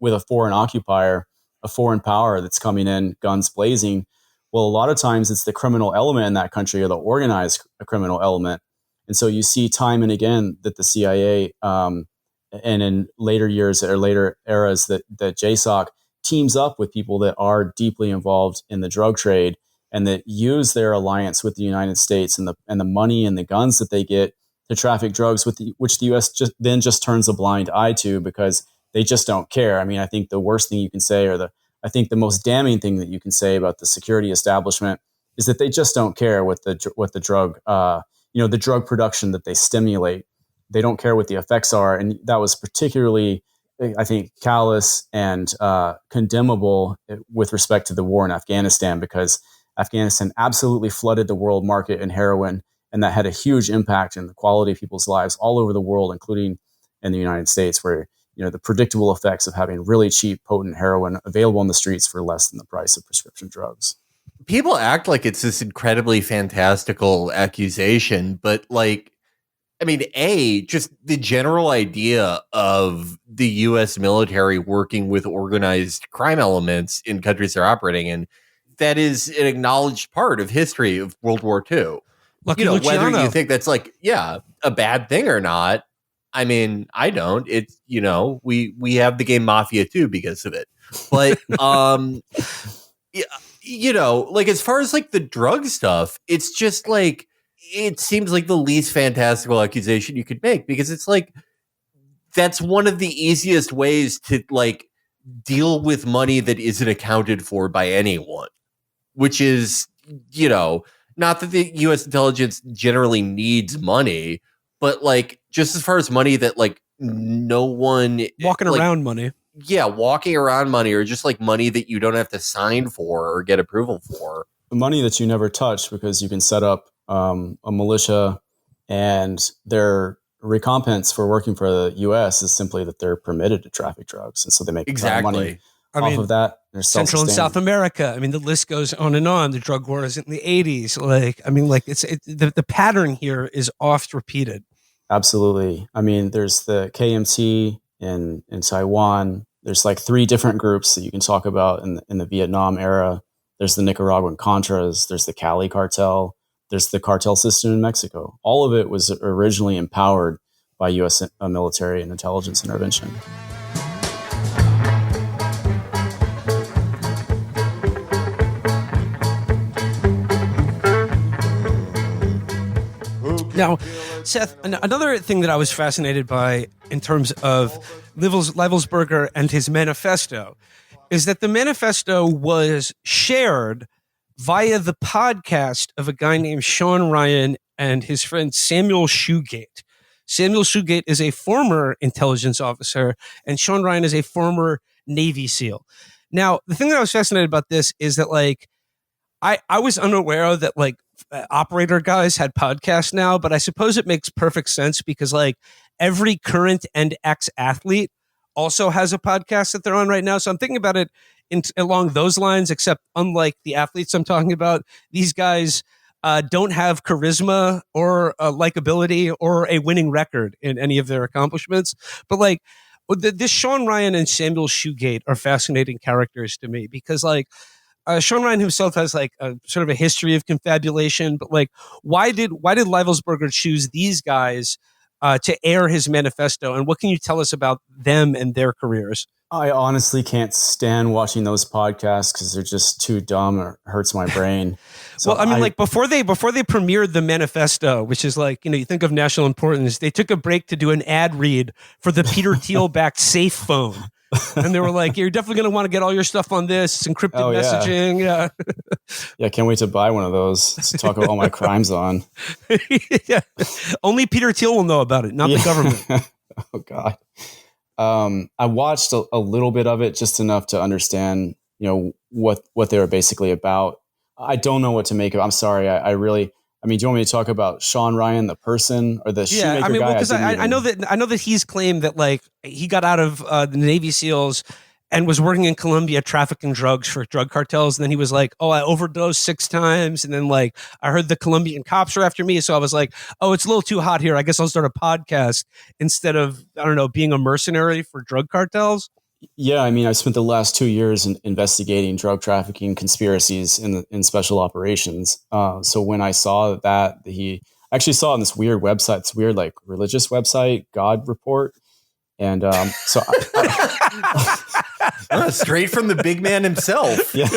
Speaker 2: a foreign occupier, a foreign power that's coming in guns blazing? Well, a lot of times it's the criminal element in that country or the organized criminal element. And so you see time and again that the CIA and in later years or later eras that JSOC teams up with people that are deeply involved in the drug trade and that use their alliance with the United States and the money and the guns that they get to traffic drugs, which the U.S. just turns a blind eye to because they just don't care. I mean, I think the worst thing you can say, I think the most damning thing that you can say about the security establishment is that they just don't care what the drug, the drug production that they stimulate. They don't care what the effects are, and that was particularly, I think, callous and condemnable with respect to the war in Afghanistan, because Afghanistan absolutely flooded the world market in heroin, and that had a huge impact in the quality of people's lives all over the world, including in the United States, where the predictable effects of having really cheap, potent heroin available on the streets for less than the price of prescription drugs.
Speaker 3: People act like it's this incredibly fantastical accusation, but like, I mean, just the general idea of the U.S. military working with organized crime elements in countries they're operating in, that is an acknowledged part of history of World War II.
Speaker 1: Lucky Luciano.
Speaker 3: Whether you think that's like, a bad thing or not, I mean, I don't. It's, we have the game Mafia 2 because of it. But, like as far as like the drug stuff, it's just like, it seems like the least fantastical accusation you could make, because it's like, that's one of the easiest ways to like deal with money that isn't accounted for by anyone, which is, not that the U.S. intelligence generally needs money, but like just as far as money that like no one
Speaker 1: walking around money.
Speaker 3: Yeah, walking around money, or just like money that you don't have to sign for or get approval for.
Speaker 2: Money that you never touch because you can set up a militia and their recompense for working for the U.S. is simply that they're permitted to traffic drugs, and so they make a ton of money off of that. They're
Speaker 1: Central and South America. I mean, the list goes on and on. The drug wars in the 80s. The pattern here is oft repeated.
Speaker 2: Absolutely. I mean, there's the KMT in Taiwan. There's like 3 different groups that you can talk about in the Vietnam era. There's the Nicaraguan Contras. There's the Cali cartel. There's the cartel system in Mexico. All of it was originally empowered by U.S. military and intelligence intervention.
Speaker 1: Now, Seth, another thing that I was fascinated by in terms of Leibelsberger and his manifesto is that the manifesto was shared via the podcast of a guy named Sean Ryan and his friend Samuel Shoegate. Samuel Shoegate is a former intelligence officer, and Sean Ryan is a former Navy SEAL. Now, the thing that I was fascinated about this is that, like, I was unaware that, like, operator guys had podcasts now, but I suppose it makes perfect sense because, like, every current and ex-athlete also has a podcast that they're on right now. So I'm thinking about it along those lines, except unlike the athletes I'm talking about, these guys don't have charisma or likability or a winning record in any of their accomplishments. But, like, this Sean Ryan and Samuel Shoegate are fascinating characters to me because, like, Sean Ryan himself has like a sort of a history of confabulation, but like, why did Leibelsberger choose these guys to air his manifesto? And what can you tell us about them and their careers?
Speaker 2: I honestly can't stand watching those podcasts because they're just too dumb or hurts my brain. So
Speaker 1: well, I mean, like before they premiered the manifesto, which is like, you know, you think of national importance, they took a break to do an ad read for the Peter Thiel backed Safe phone. And they were like, you're definitely going to want to get all your stuff on this. It's encrypted messaging. Yeah.
Speaker 2: Yeah, can't wait to buy one of those to talk about all my crimes on.
Speaker 1: Yeah. Only Peter Thiel will know about it, not the government.
Speaker 2: Oh, God. I watched a little bit of it, just enough to understand, you know, what they were basically about. I don't know what to make of it. I'm sorry. I mean, do you want me to talk about Sean Ryan, the person, or the shoemaker guy?
Speaker 1: Well, because I know that he's claimed that, like, he got out of the Navy SEALs and was working in Colombia trafficking drugs for drug cartels. And then he was like, oh, I overdosed 6 times. And then, like, I heard the Colombian cops are after me. So I was like, oh, it's a little too hot here. I guess I'll start a podcast instead of, I don't know, being a mercenary for drug cartels.
Speaker 2: Yeah, I mean, I spent the last 2 years investigating drug trafficking conspiracies in special operations. So when I saw that, he actually saw it on this weird website, this weird like religious website, God Report, and so
Speaker 3: straight from the big man himself.
Speaker 2: Yeah.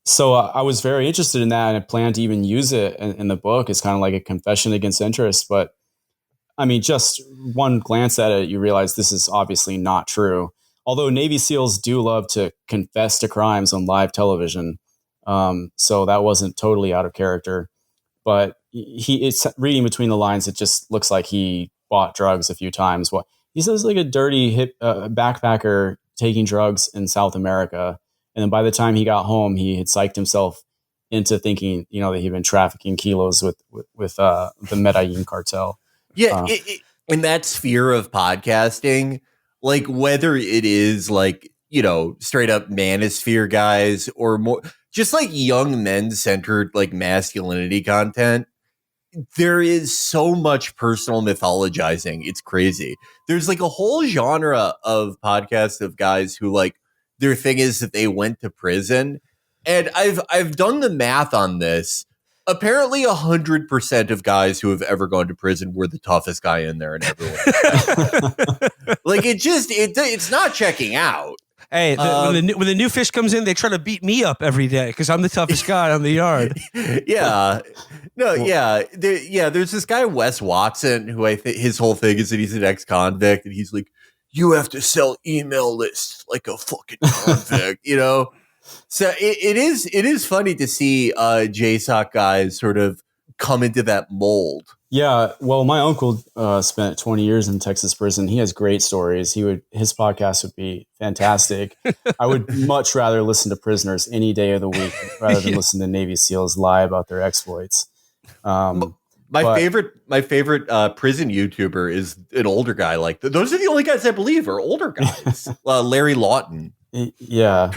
Speaker 2: So I was very interested in that, and I planned to even use it in the book as kind of like a confession against interest, but. I mean, just one glance at it, you realize this is obviously not true. Although Navy SEALs do love to confess to crimes on live television. So that wasn't totally out of character. But it's reading between the lines, it just looks like he bought drugs a few times. Well, he says like a dirty hip backpacker taking drugs in South America. And then by the time he got home, he had psyched himself into thinking, you know, that he'd been trafficking kilos with the Medellin cartel.
Speaker 3: Yeah, in that sphere of podcasting, like whether it is like, you know, straight up manosphere guys or more just like young men centered like masculinity content, there is so much personal mythologizing. It's crazy. There's like a whole genre of podcasts of guys who like their thing is that they went to prison. And I've done the math on this. Apparently 100% of guys who have ever gone to prison were the toughest guy in there and everyone. Like it's not checking out.
Speaker 1: Hey, when the new fish comes in, they try to beat me up every day because I'm the toughest guy on the yard.
Speaker 3: Yeah. No, yeah. There's this guy, Wes Watson, who I think his whole thing is that he's an ex-convict and he's like, you have to sell email lists like a fucking convict, you know? So it is funny to see JSOC guys sort of come into that mold.
Speaker 2: Yeah, well, my uncle spent 20 years in Texas prison. He has great stories. His podcast would be fantastic. I would much rather listen to prisoners any day of the week rather than listen to Navy SEALs lie about their exploits.
Speaker 3: But My favorite prison YouTuber is an older guy. Like those are the only guys I believe are older guys. Larry Lawton.
Speaker 2: Yeah.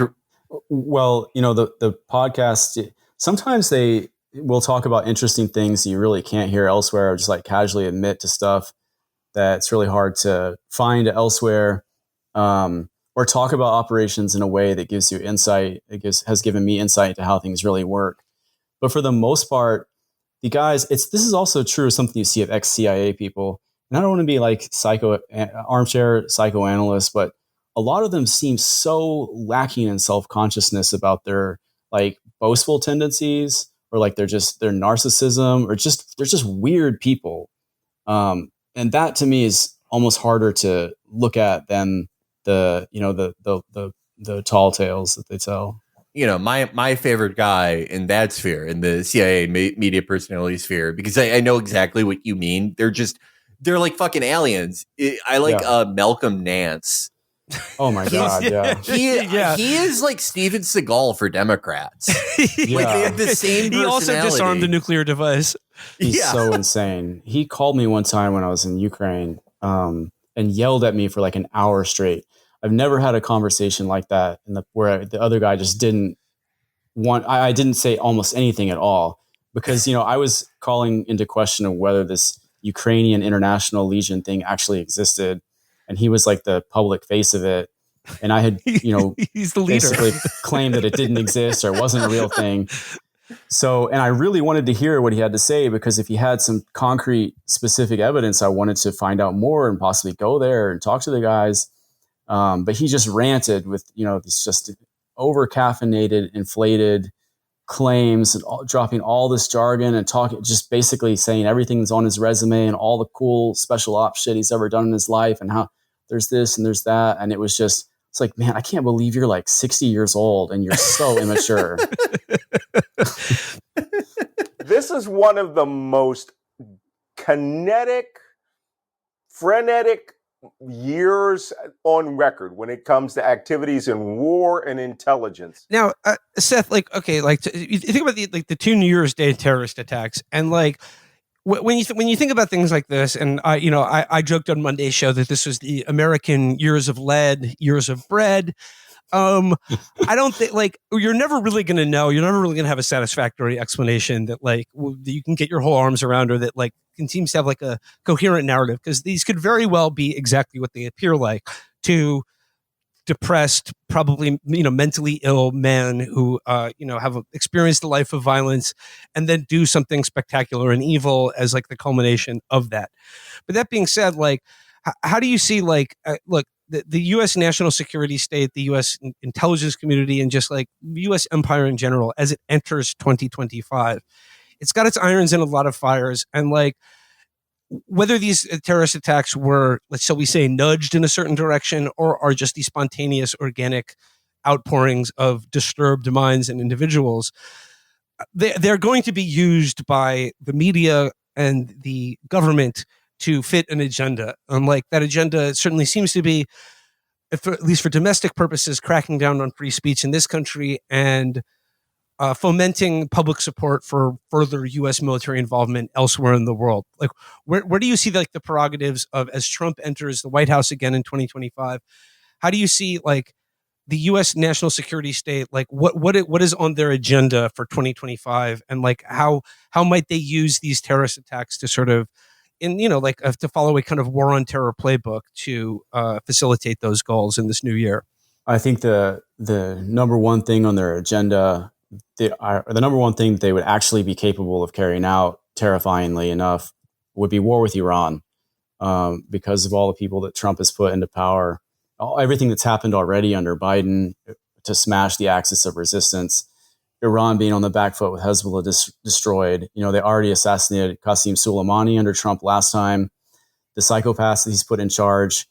Speaker 2: Well, the podcast, sometimes they will talk about interesting things you really can't hear elsewhere, or just like casually admit to stuff that's really hard to find elsewhere, or talk about operations in a way that gives you insight. Has given me insight into how things really work. But for the most part, the guys, this is also true of something you see of ex-CIA people. And I don't want to be like armchair psychoanalyst, but a lot of them seem so lacking in self-consciousness about their like boastful tendencies, or like their narcissism, or they're just weird people. And that to me is almost harder to look at than the tall tales that they tell.
Speaker 3: My favorite guy in that sphere, in the CIA media personality sphere, because I know exactly what you mean. They're like fucking aliens. I like Malcolm Nance.
Speaker 2: Oh my God! Yeah,
Speaker 3: he is like Steven Seagal for Democrats.
Speaker 1: Yeah.
Speaker 3: Like they have the same personality.
Speaker 1: He also disarmed the nuclear device.
Speaker 2: He's so insane. He called me one time when I was in Ukraine, and yelled at me for like an hour straight. I've never had a conversation like that, where the other guy just didn't want. I didn't say almost anything at all, because I was calling into question of whether this Ukrainian International Legion thing actually existed. And he was like the public face of it. And I had,
Speaker 1: he's the leader.
Speaker 2: Basically claimed that it didn't exist or wasn't a real thing. So, and I really wanted to hear what he had to say, because if he had some concrete, specific evidence, I wanted to find out more and possibly go there and talk to the guys. But he just ranted with, these just over caffeinated, inflated claims, and dropping all this jargon and talking, just basically saying everything's on his resume and all the cool special ops shit he's ever done in his life, and how there's this and there's that. And it's like, man, I can't believe you're like 60 years old and you're so immature.
Speaker 4: This is one of the most frenetic years on record when it comes to activities in war and intelligence.
Speaker 1: Now, Seth, you think about the 2 New Year's Day terrorist attacks, and like when you think about things like this, and I joked on Monday's show that this was the American years of lead, years of bread. I don't think you're never really going to know. You're never really going to have a satisfactory explanation that that you can get your whole arms around, or that seems to have like a coherent narrative, because these could very well be exactly what they appear like to depressed, probably mentally ill men who have experienced a life of violence and then do something spectacular and evil as like the culmination of that. But that being said, how do you see look, the U.S. national security state, the U.S. intelligence community, and just like U.S. empire in general as it enters 2025? It's got its irons in a lot of fires, and whether these terrorist attacks were, shall we say, nudged in a certain direction, or are just these spontaneous, organic outpourings of disturbed minds and individuals, they're going to be used by the media and the government to fit an agenda. That agenda certainly seems to be, at least for domestic purposes, cracking down on free speech in this country and fomenting public support for further U.S. military involvement elsewhere in the world. Where do you see the prerogatives of, as Trump enters the White House again in 2025? How do you see the U.S. national security state? What is on their agenda for 2025, and how might they use these terrorist attacks to sort of, to follow a kind of war on terror playbook to facilitate those goals in this new year?
Speaker 2: I think the number one thing on their agenda, the number one thing they would actually be capable of carrying out, terrifyingly enough, would be war with Iran, because of all the people that Trump has put into power, everything that's happened already under Biden to smash the axis of resistance, Iran being on the back foot with Hezbollah destroyed. They already assassinated Qasem Soleimani under Trump last time. The psychopaths that he's put in charge,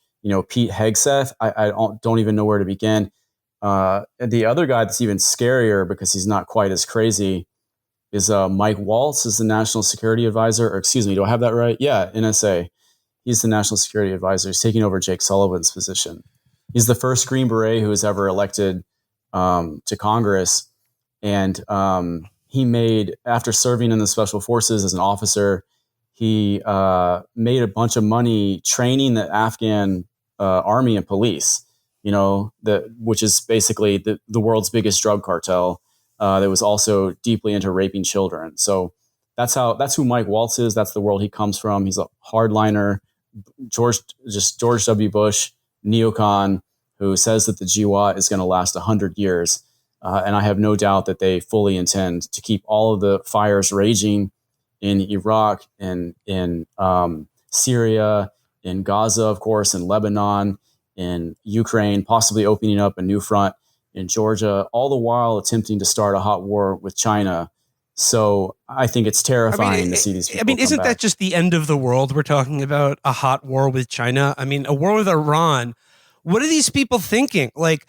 Speaker 2: Pete Hegseth, I don't even know where to begin. The other guy that's even scarier, because he's not quite as crazy, is Mike Waltz is the National Security Advisor. Or excuse me, do I have that right? Yeah, NSA. He's the National Security Advisor. He's taking over Jake Sullivan's position. He's the first Green Beret who was ever elected to Congress. And he made, after serving in the Special Forces as an officer, he made a bunch of money training the Afghan army and police, which is basically the world's biggest drug cartel that was also deeply into raping children. So that's who Mike Waltz is. That's the world he comes from. He's a hardliner, George W. Bush, neocon, who says that the GWAT is going to last 100 years. And I have no doubt that they fully intend to keep all of the fires raging in Iraq and in Syria, in Gaza, of course, in Lebanon, in Ukraine, possibly opening up a new front in Georgia, all the while attempting to start a hot war with China. So I think it's terrifying to see these people.
Speaker 1: Isn't that just the end of the world we're talking about? A hot war with China? I mean, a war with Iran. What are these people thinking? Like,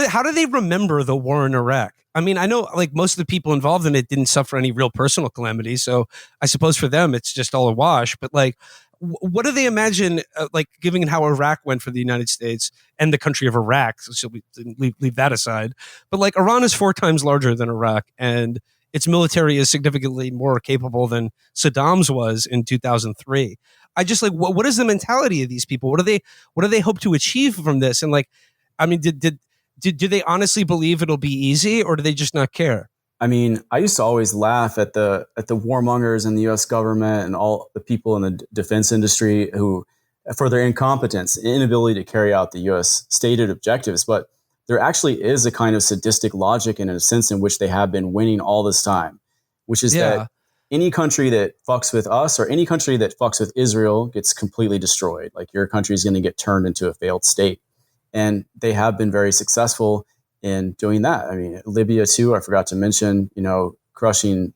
Speaker 1: how do they remember the war in Iraq? I mean, I know like most of the people involved in it didn't suffer any real personal calamity. So I suppose for them, it's just all a wash. But like, what do they imagine, like, given how Iraq went for the United States and the country of Iraq? So we leave that aside. But like, Iran is 4 times larger than Iraq, and its military is significantly more capable than Saddam's was in 2003. I just like, what is the mentality of these people? What do they hope to achieve from this? And like, I mean, do they honestly believe it'll be easy, or do they just not care?
Speaker 2: I mean, I used to always laugh at the warmongers in the U.S. government and all the people in the defense industry who, for their incompetence, inability to carry out the U.S. stated objectives. But there actually is a kind of sadistic logic and a sense in which they have been winning all this time, which is that any country that fucks with us or any country that fucks with Israel gets completely destroyed. Like, your country is going to get turned into a failed state. And they have been very successful in doing that. I mean, Libya too, I forgot to mention, crushing,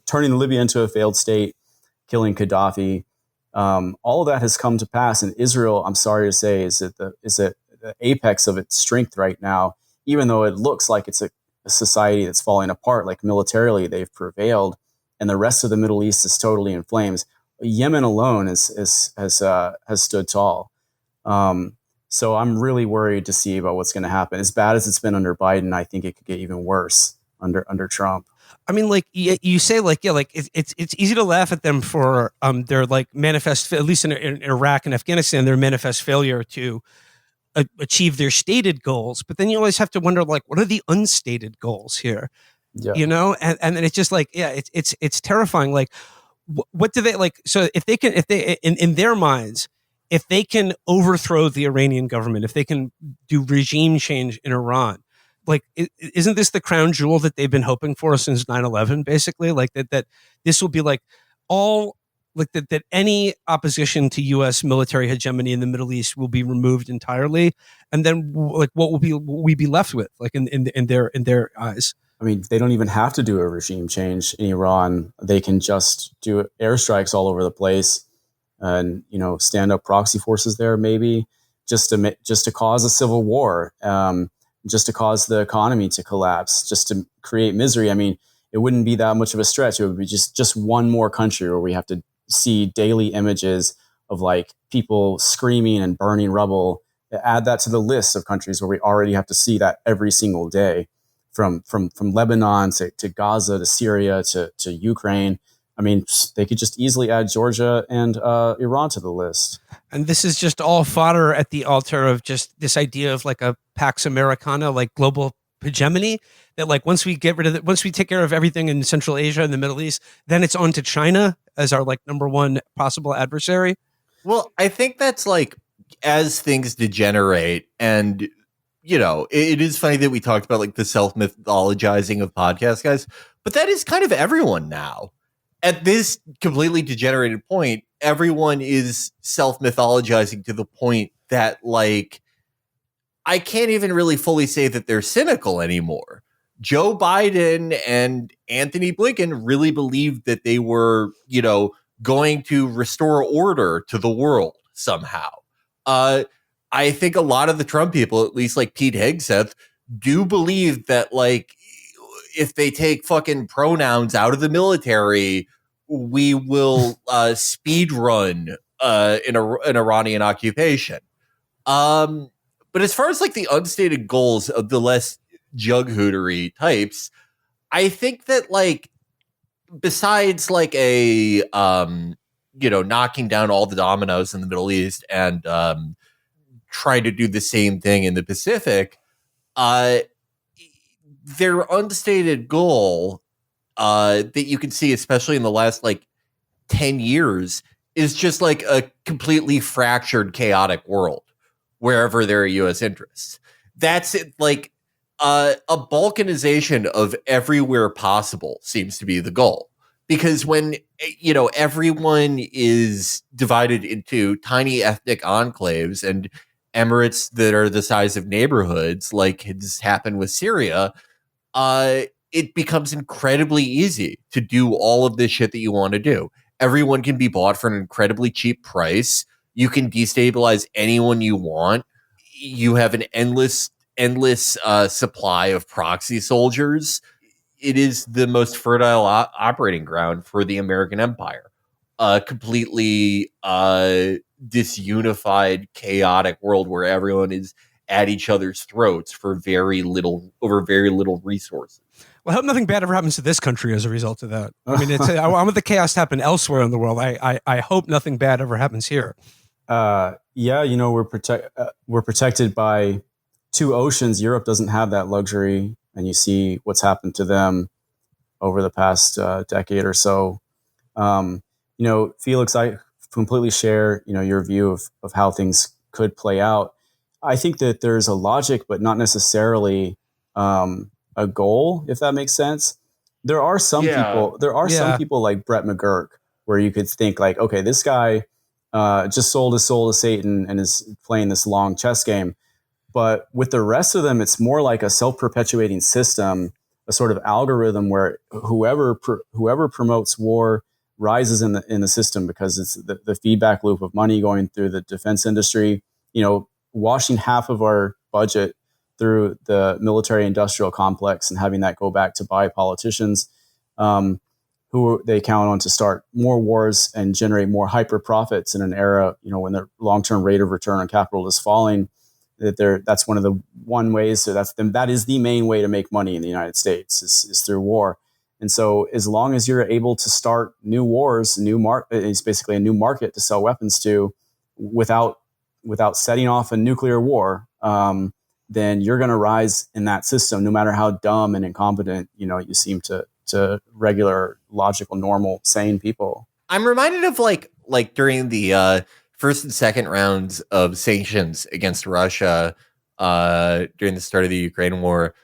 Speaker 2: turning Libya into a failed state, killing Gaddafi. All of that has come to pass. And Israel, I'm sorry to say, is at the apex of its strength right now, even though it looks like it's a society that's falling apart. Like, militarily, they've prevailed, and the rest of the Middle East is totally in flames. Yemen alone has stood tall. So I'm really worried to see about what's going to happen. As bad as it's been under Biden, I think it could get even worse under Trump.
Speaker 1: I mean, like, you say, like, it's easy to laugh at them for their like manifest, at least in Iraq and Afghanistan, their manifest failure to achieve their stated goals. But then you always have to wonder, like, what are the unstated goals here? Yeah. And it's just like, it's terrifying. Like, what do they like? So if they in their minds, if they can overthrow the Iranian government, if they can do regime change in Iran, like, isn't this the crown jewel that they've been hoping for since 9/11? Basically, like that this will be like all like that any opposition to U.S. military hegemony in the Middle East will be removed entirely, and then like what will we be left with, like in their eyes?
Speaker 2: I mean, they don't even have to do a regime change in Iran. They can just do airstrikes all over the place, and stand up proxy forces there, maybe just to cause a civil war, just to cause the economy to collapse, just to create misery. I mean, it wouldn't be that much of a stretch. It would be just one more country where we have to see daily images of like people screaming and burning rubble. Add that to the list of countries where we already have to see that every single day, from Lebanon to Gaza to Syria to Ukraine. I mean, they could just easily add Georgia and Iran to the list.
Speaker 1: And this is just all fodder at the altar of just this idea of like a Pax Americana, like global hegemony, that like once we take care of everything in Central Asia and the Middle East, then it's on to China as our like number one possible adversary.
Speaker 3: Well, I think that's like, as things degenerate, and it is funny that we talked about like the self-mythologizing of podcast guys, but that is kind of everyone now. At this completely degenerated point, everyone is self-mythologizing to the point that, like, I can't even really fully say that they're cynical anymore. Joe Biden and Anthony Blinken really believed that they were, going to restore order to the world somehow. I think a lot of the Trump people, at least like Pete Hegseth, do believe that, like, if they take fucking pronouns out of the military, we will speed run an Iranian occupation. But as far as like the unstated goals of the less jughootery types, I think that like besides like a knocking down all the dominoes in the Middle East and trying to do the same thing in the Pacific, their unstated goal that you can see, especially in the last 10 years, is just a completely fractured, chaotic world wherever there are U.S. interests. That's it. A balkanization of everywhere possible seems to be the goal. Because when, everyone is divided into tiny ethnic enclaves and emirates that are the size of neighborhoods, like has happened with Syria, it becomes incredibly easy to do all of this shit that you want to do. Everyone can be bought for an incredibly cheap price. You can destabilize anyone you want. You have an endless supply of proxy soldiers. It is the most fertile operating ground for the American empire. A completely disunified, chaotic world where everyone is at each other's throats for very little resources.
Speaker 1: Well, I hope nothing bad ever happens to this country as a result of that. I mean, I want the chaos to happen elsewhere in the world. I hope nothing bad ever happens here.
Speaker 2: We're protected by two oceans. Europe doesn't have that luxury, and you see what's happened to them over the past decade or so. Felix, I completely share your view of how things could play out. I think that there's a logic, but not necessarily a goal, if that makes sense. There are some people. There are some people like Brett McGurk, where you could think okay, this guy just sold his soul to Satan and is playing this long chess game. But with the rest of them, it's more like a self-perpetuating system, a sort of algorithm where whoever promotes war rises in the system, because it's the feedback loop of money going through the defense industry. Washing half of our budget through the military industrial complex and having that go back to buy politicians who they count on to start more wars and generate more hyper profits in an era, when the long-term rate of return on capital is falling. That's one of the ways. So that is the main way to make money in the United States is through war. And so as long as you're able to start new wars, it's basically a new market to sell weapons to without setting off a nuclear war, then you're going to rise in that system, no matter how dumb and incompetent, you seem to regular, logical, normal, sane people.
Speaker 3: I'm reminded of like during the first and second rounds of sanctions against Russia during the start of the Ukraine war,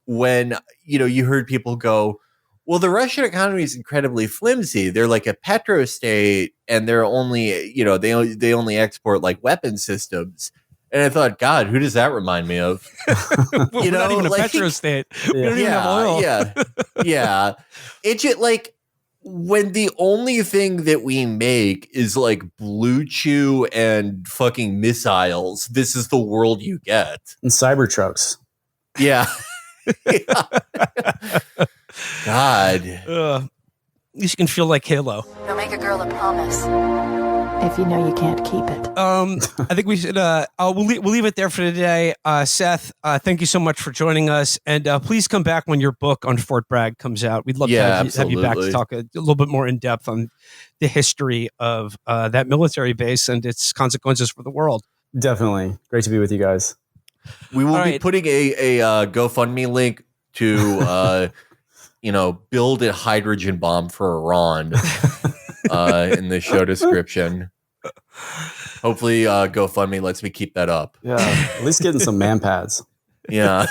Speaker 3: when, you heard people go, well, the Russian economy is incredibly flimsy. They're like a petrostate, and they're only, they only export weapon systems. And I thought, God, who does that remind me of?
Speaker 1: Well, we're not even a petrostate. We don't even have oil.
Speaker 3: Yeah. It's just when the only thing that we make is Blue Chew and fucking missiles, this is the world you get.
Speaker 2: And Cybertrucks.
Speaker 3: Yeah. God.
Speaker 1: At least you can feel like Halo.
Speaker 5: You'll make a girl a promise if you know you can't keep it.
Speaker 1: I think we should. We'll leave it there for today. Seth, thank you so much for joining us, and please come back when your book on Fort Bragg comes out. We'd love to have you back to talk a little bit more in depth on the history of that military base and its consequences for the world.
Speaker 2: Definitely, great to be with you guys.
Speaker 3: We will be putting a GoFundMe link to build a hydrogen bomb for Iran in the show description. Hopefully GoFundMe lets me keep that up.
Speaker 2: Yeah, at least getting some man pads.
Speaker 3: Yeah.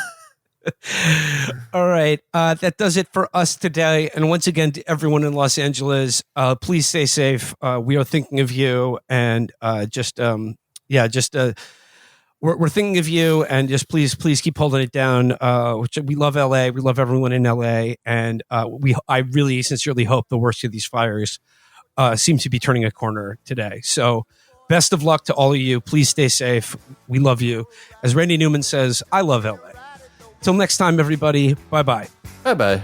Speaker 1: All right. That does it for us today. And once again, to everyone in Los Angeles, please stay safe. We are thinking of you, and we're thinking of you, and just please keep holding it down. We love LA. We love everyone in LA. And I really sincerely hope the worst of these fires seems to be turning a corner today. So best of luck to all of you. Please stay safe. We love you. As Randy Newman says, I love LA. Till next time, everybody. Bye-bye.
Speaker 3: Bye-bye.